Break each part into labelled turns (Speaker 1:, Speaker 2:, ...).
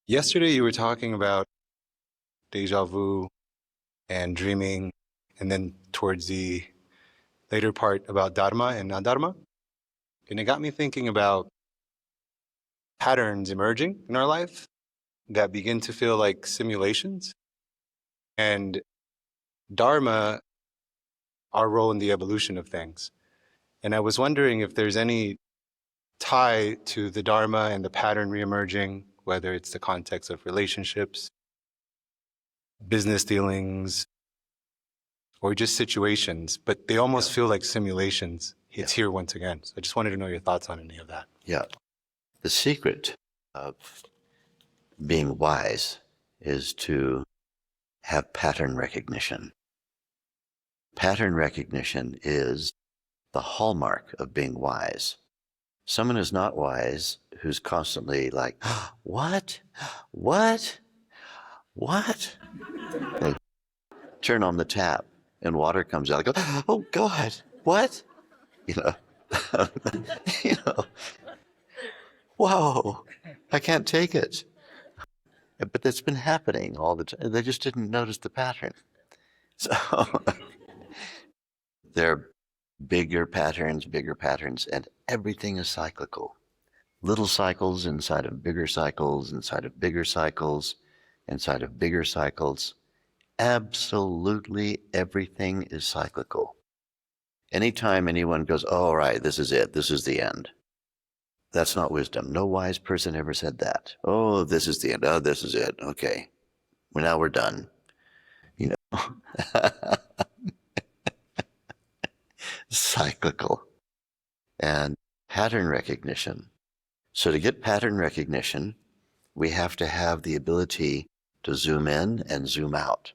Speaker 1: Yesterday, you were talking about deja vu and dreaming, and then towards the later part about dharma and not dharma. And it got me thinking about patterns emerging in our life that begin to feel like simulations, and dharma, our role in the evolution of things. And I was wondering if there's any tie to the dharma and the pattern reemerging, whether it's the context of relationships, business dealings, or just situations, but they almost feel like simulations. It's here once again. So I just wanted to know your thoughts on any of that.
Speaker 2: Yeah. The secret of being wise is to have pattern recognition. Pattern recognition is the hallmark of being wise. Someone who's not wise, who's constantly like, what? What? What? They turn on the tap and water comes out. I go, oh God, what? You know, you know, whoa, I can't take it. But that's been happening all the time. They just didn't notice the pattern. So they're bigger patterns, and everything is cyclical. Little cycles inside of bigger cycles, inside of bigger cycles, inside of bigger cycles. Absolutely everything is cyclical. Anytime anyone goes, oh, all right, this is it, this is the end. That's not wisdom. No wise person ever said that. Oh, this is the end. Oh, this is it. Okay. Well, now we're done. You know, cyclical. And pattern recognition. So to get pattern recognition, we have to have the ability to zoom in and zoom out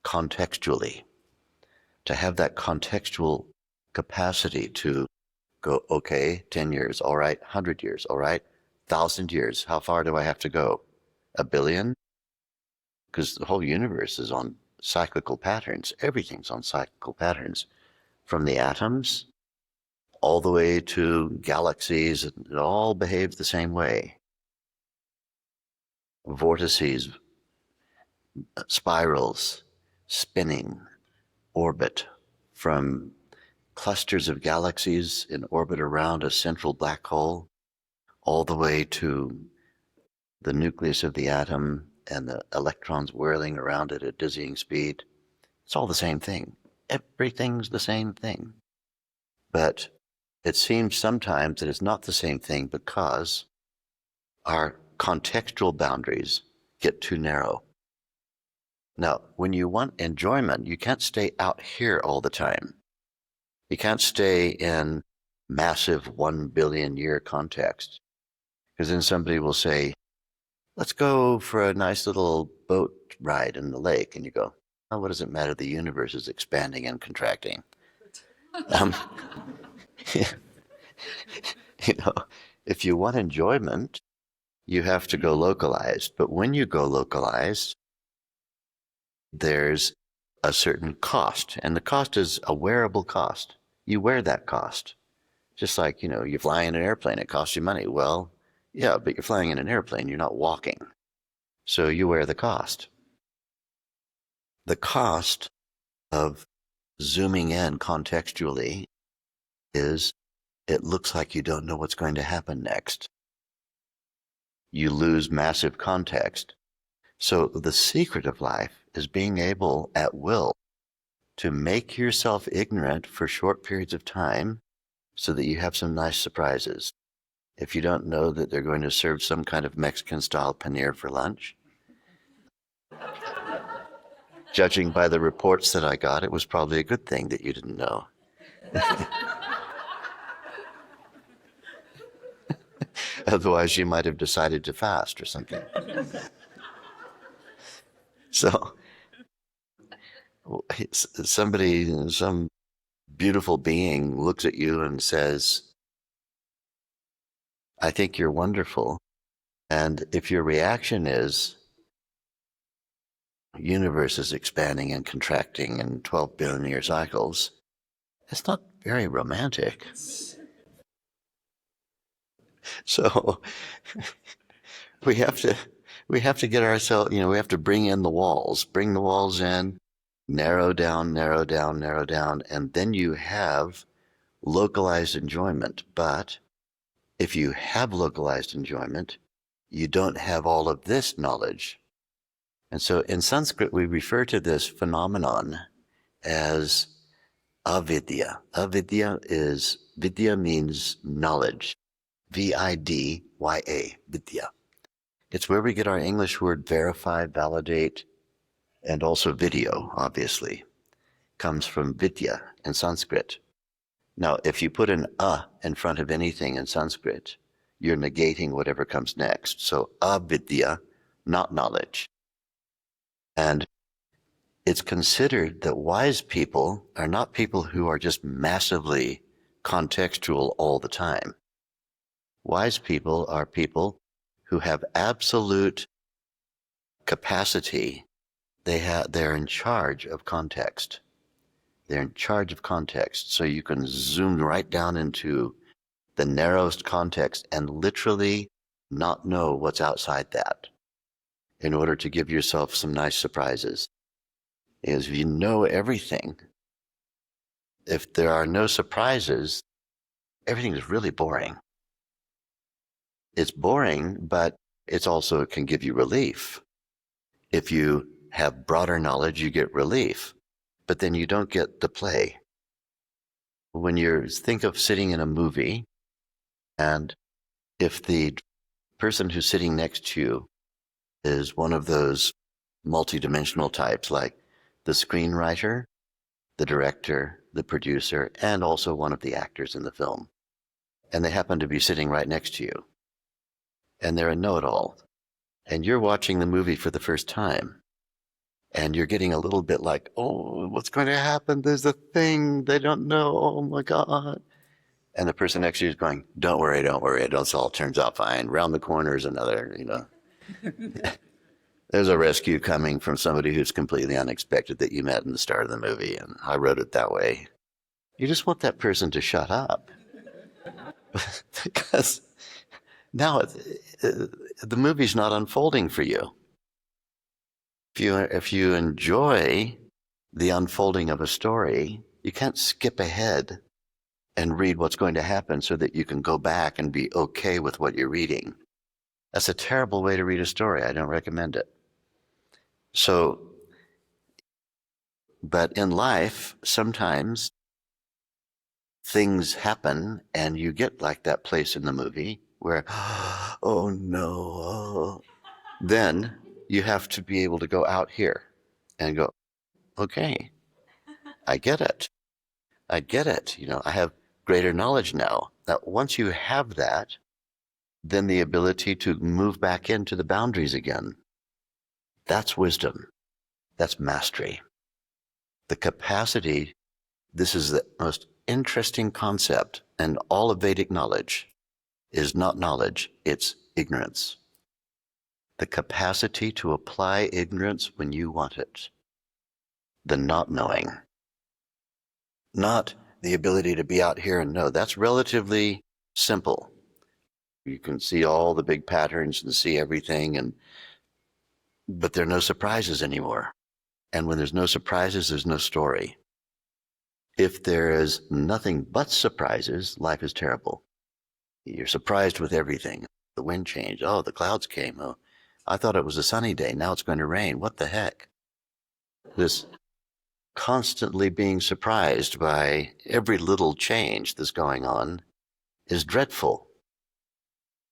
Speaker 2: contextually, to have that contextual capacity to go, okay, 10 years, all right, 100 years, all right, 1,000 years, how far do I have to go? 1 billion? Because the whole universe is on cyclical patterns. Everything's on cyclical patterns, from the atoms all the way to galaxies. It all behaves the same way. Vortices, spirals, spinning, orbit, from clusters of galaxies in orbit around a central black hole, all the way to the nucleus of the atom and the electrons whirling around it at dizzying speed. It's all the same thing. Everything's the same thing. But it seems sometimes that it's not the same thing because our contextual boundaries get too narrow. Now, when you want enjoyment, you can't stay out here all the time. You can't stay in massive 1 billion year context, because then somebody will say, let's go for a nice little boat ride in the lake. And you go, oh, what does it matter? The universe is expanding and contracting. You know, if you want enjoyment, you have to go localized. But when you go localized, there's a certain cost, and the cost is a wearable cost. You wear that cost. Just like, you fly in an airplane, it costs you money. Well, yeah, but you're flying in an airplane, you're not walking. So you wear the cost. The cost of zooming in contextually is it looks like you don't know what's going to happen next. You lose massive context. So the secret of life is being able at will to make yourself ignorant for short periods of time so that you have some nice surprises. If you don't know that they're going to serve some kind of Mexican-style paneer for lunch, judging by the reports that I got, it was probably a good thing that you didn't know. Otherwise, you might have decided to fast or something. So, some beautiful being looks at you and says, I think you're wonderful. And if your reaction is, universe is expanding and contracting in 12 billion year cycles, it's not very romantic. So we have to we have to get ourselves, we have to bring in the walls, bring the walls in, narrow down, narrow down, narrow down, and then you have localized enjoyment. But if you have localized enjoyment, you don't have all of this knowledge. And so in Sanskrit, we refer to this phenomenon as avidya. Vidya means knowledge. Vidya, vidya. It's where we get our English word verify, validate, and also video, obviously. Comes from vidya in Sanskrit. Now, if you put an in front of anything in Sanskrit, you're negating whatever comes next. So avidya, not knowledge. And it's considered that wise people are not people who are just massively contextual all the time. Wise people are people who have absolute capacity. They're in charge of context. They're in charge of context. So you can zoom right down into the narrowest context and literally not know what's outside that in order to give yourself some nice surprises. Because if you know everything, if there are no surprises, everything is really boring. It's boring, but it can give you relief. If you have broader knowledge, you get relief, but then you don't get the play. When think of sitting in a movie, and if the person who's sitting next to you is one of those multidimensional types, like the screenwriter, the director, the producer, and also one of the actors in the film, and they happen to be sitting right next to you, and they're a know-it-all, and you're watching the movie for the first time, and you're getting a little bit like, oh, what's going to happen? There's a thing they don't know. Oh my God. And the person next to you is going, don't worry, it all turns out fine. Round the corner is another, There's a rescue coming from somebody who's completely unexpected that you met in the start of the movie, and I wrote it that way. You just want that person to shut up. Because now the movie's not unfolding for you. If you enjoy the unfolding of a story, you can't skip ahead and read what's going to happen so that you can go back and be okay with what you're reading. That's a terrible way to read a story. I don't recommend it. So, but in life, sometimes things happen and you get like that place in the movie where, oh no, then you have to be able to go out here and go, okay, I get it. I have greater knowledge now. That once you have that, then the ability to move back into the boundaries again. That's wisdom. That's mastery. The capacity, this is the most interesting concept, and all of Vedic knowledge is not knowledge, it's ignorance. The capacity to apply ignorance when you want it. The not knowing. Not the ability to be out here and know. That's relatively simple. You can see all the big patterns and see everything, but there are no surprises anymore. And when there's no surprises, there's no story. If there is nothing but surprises, life is terrible. You're surprised with everything. The wind changed. Oh, the clouds came. Oh, I thought it was a sunny day. Now it's going to rain. What the heck? This constantly being surprised by every little change that's going on is dreadful.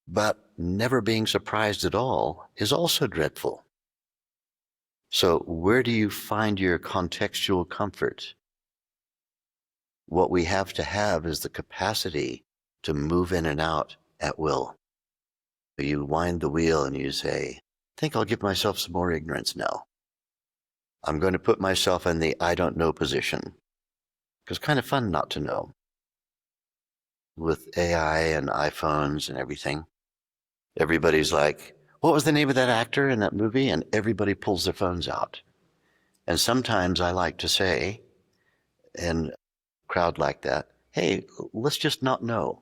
Speaker 2: But never being surprised at all is also dreadful. So where do you find your contextual comfort? What we have to have is the capacity to move in and out at will. You wind the wheel and you say, I think I'll give myself some more ignorance now. I'm going to put myself in the I don't know position. Because it's kind of fun not to know. With AI and iPhones and everything, everybody's like, what was the name of that actor in that movie? And everybody pulls their phones out. And sometimes I like to say, in a crowd like that, hey, let's just not know.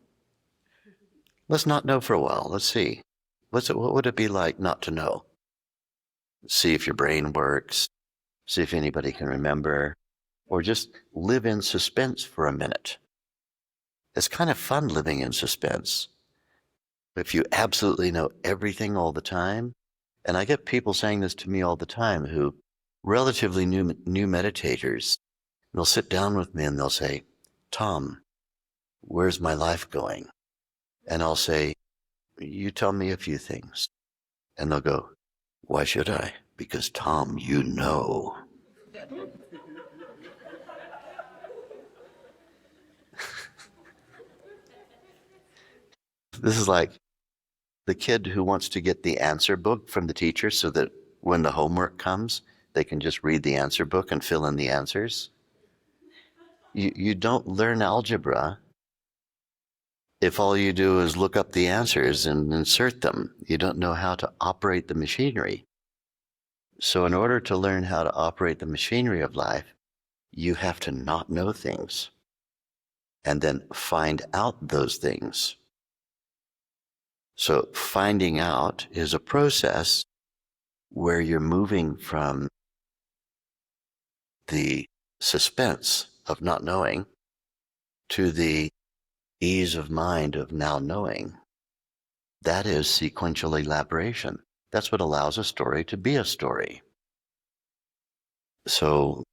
Speaker 2: Let's not know for a while. Let's see. What would it be like not to know? see if your brain works, see if anybody can remember, or just live in suspense for a minute. It's kind of fun living in suspense. If you absolutely know everything all the time, and I get people saying this to me all the time who relatively new meditators, they'll sit down with me and they'll say, Thom, where's my life going? And I'll say, you tell me a few things. And they'll go, why should I? Because Thom, you know. This is like the kid who wants to get the answer book from the teacher so that when the homework comes, they can just read the answer book and fill in the answers. You don't learn algebra if all you do is look up the answers and insert them. You don't know how to operate the machinery. So in order to learn how to operate the machinery of life, you have to not know things and then find out those things. So finding out is a process where you're moving from the suspense of not knowing to the ease of mind of now knowing. That is sequential elaboration. That's what allows a story to be a story. So,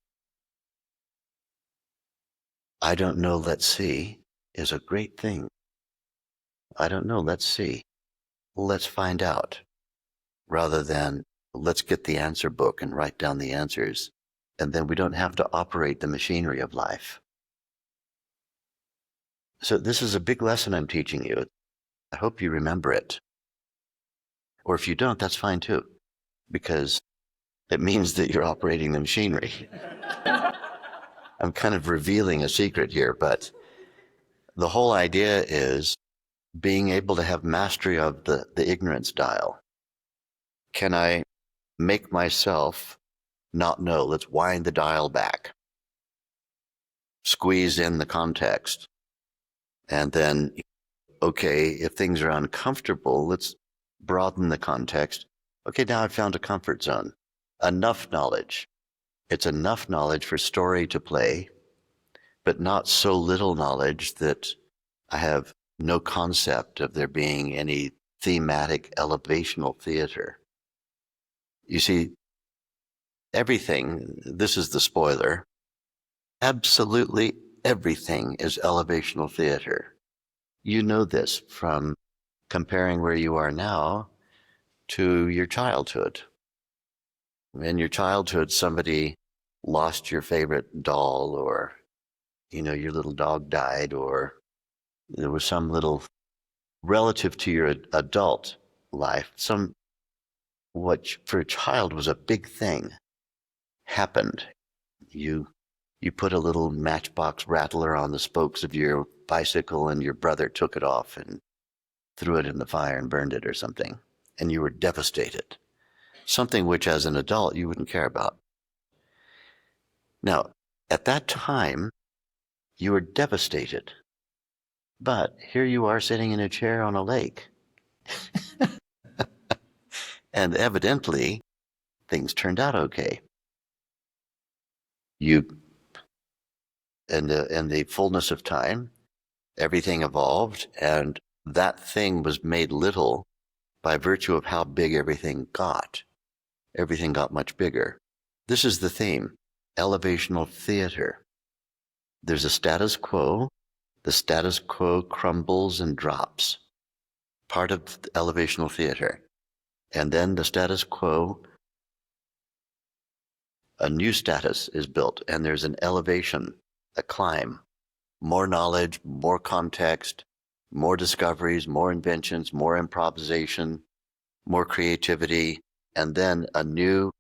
Speaker 2: I don't know, let's see, is a great thing. I don't know, let's see. Let's find out. Rather than, let's get the answer book and write down the answers. And then we don't have to operate the machinery of life. So this is a big lesson I'm teaching you. I hope you remember it. Or if you don't, that's fine too, because it means that you're operating the machinery. I'm kind of revealing a secret here, but the whole idea is being able to have mastery of the ignorance dial. Can I make myself not know? Let's wind the dial back. Squeeze in the context. And then, okay, if things are uncomfortable, let's broaden the context. Okay, now I've found a comfort zone. Enough knowledge. It's enough knowledge for story to play, but not so little knowledge that I have no concept of there being any thematic elevational theater. You see, everything, this is the spoiler, absolutely everything is elevational theater. You know this from comparing where you are now to your childhood. In your childhood, somebody lost your favorite doll, or, your little dog died, or there was some little relative to your adult life, what for a child was a big thing happened. You put a little matchbox rattler on the spokes of your bicycle and your brother took it off and threw it in the fire and burned it or something. And you were devastated. Something which as an adult you wouldn't care about. Now, at that time, you were devastated. But here you are sitting in a chair on a lake. And evidently, things turned out okay. In the fullness of time, everything evolved, and that thing was made little by virtue of how big everything got. Everything got much bigger. This is the theme, elevational theater. There's a status quo. The status quo crumbles and drops. Part of the elevational theater. And then the status quo, a new status is built, and there's an elevation, a climb. More knowledge, more context, more discoveries, more inventions, more improvisation, more creativity, and then a new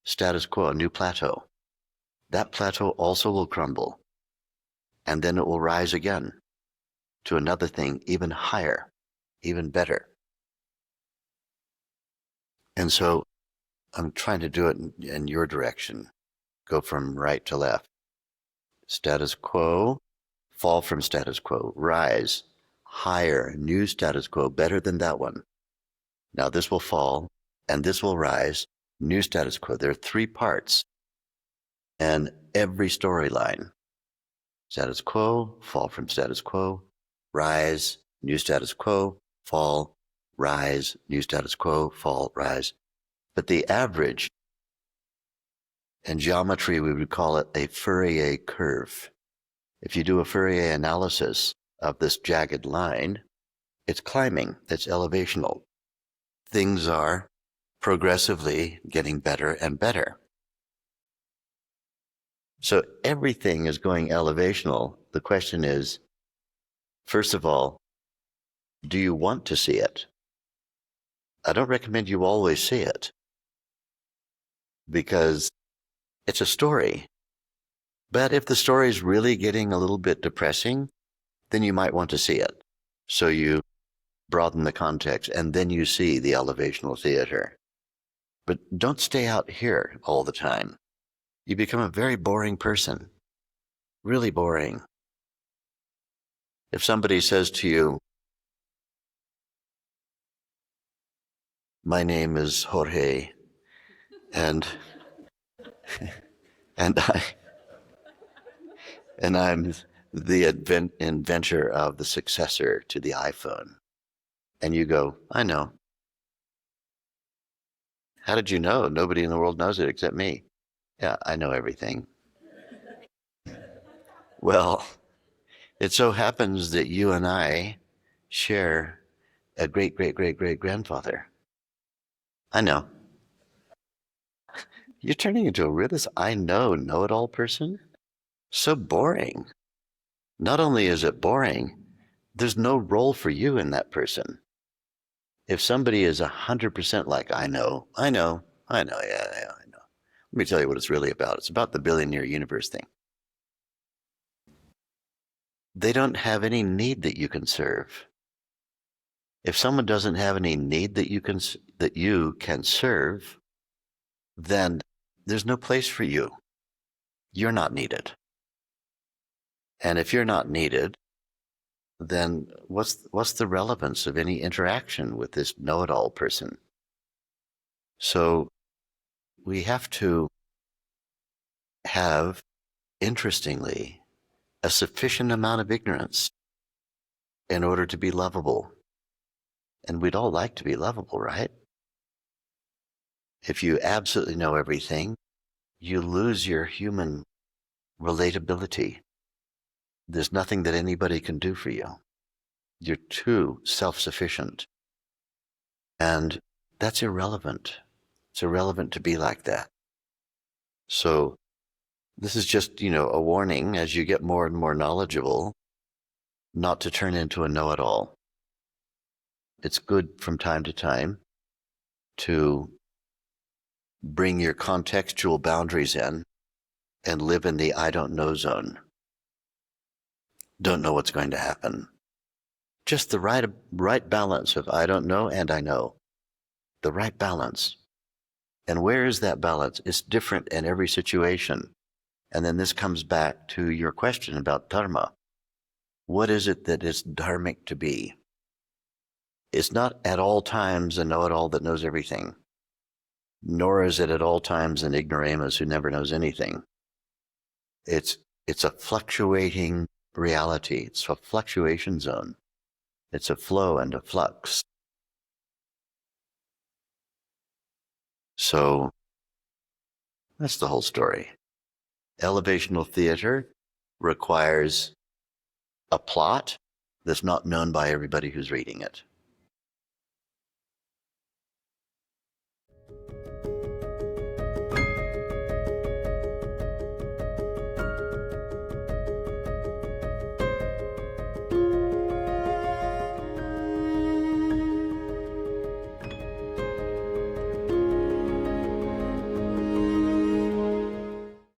Speaker 2: status quo, a new plateau. That plateau also will crumble, and then it will rise again to another thing even higher, even better. And so I'm trying to do it in your direction. Go from right to left. Status quo, fall from status quo, rise, higher, new status quo, better than that one. Now this will fall, and this will rise, new status quo. There are three parts, and every storyline: status quo, fall from status quo, rise, new status quo, fall, rise, new status quo, fall, rise. But the average, in geometry, we would call it a Fourier curve. If you do a Fourier analysis of this jagged line, it's climbing, it's elevational. Things are progressively getting better and better. So everything is going elevational. The question is, first of all, do you want to see it? I don't recommend you always see it, because it's a story. But if the story is really getting a little bit depressing, then you might want to see it. So you broaden the context, and then you see the elevational theater. But don't stay out here all the time. You become a very boring person. Really boring. If somebody says to you, "My name is Jorge, and and I'm the inventor of the successor to the iPhone," and you go, "I know." "How did you know? Nobody in the world knows it except me." "Yeah, I know everything." Well, it so happens that you and I share a great-great-great-great-grandfather. "I know." You're turning into a real know-it-all person? So boring. Not only is it boring, there's no role for you in that person. If somebody is 100% like, I know, yeah, I know. Let me tell you what it's really about. It's about the billionaire universe thing. They don't have any need that you can serve. If someone doesn't have any need that you can serve, then there's no place for you. You're not needed. And if you're not needed, then what's the relevance of any interaction with this know-it-all person? So we have to have, interestingly, a sufficient amount of ignorance in order to be lovable. And we'd all like to be lovable, right? If you absolutely know everything, you lose your human relatability. There's nothing that anybody can do for you. You're too self-sufficient. And that's irrelevant. It's irrelevant to be like that. So this is just, a warning as you get more and more knowledgeable, not to turn into a know-it-all. It's good from time to time to bring your contextual boundaries in and live in the I don't know zone. Don't know what's going to happen. Just the right balance of I don't know and I know. The right balance. And where is that balance? It's different in every situation. And then this comes back to your question about dharma. What is it that is dharmic to be? It's not at all times a know-it-all that knows everything, nor is it at all times an ignoramus who never knows anything. It's a fluctuating reality. It's a fluctuation zone. It's a flow and a flux. So that's the whole story. Elevational theater requires a plot that's not known by everybody who's reading it.